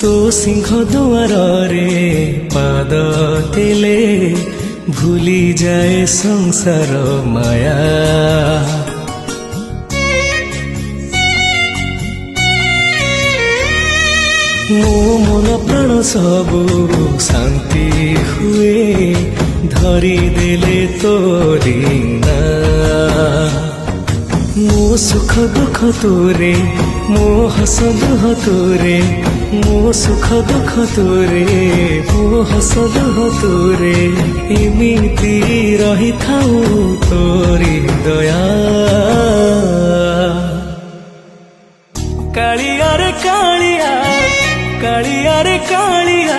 तो सिंह दुआर रे पाद तेले भूली जाए संसार माया। मो मन प्राण सबु शांति हुए धरी देले तोरी ना। मो सुख दुख तोरे मो हस दुख तोरे मो सुख दुख तोरे मो हस दुख तोरे एमिति रही थाऊ तोरी दया। कालिया रे कालिया कालिया रे कालिया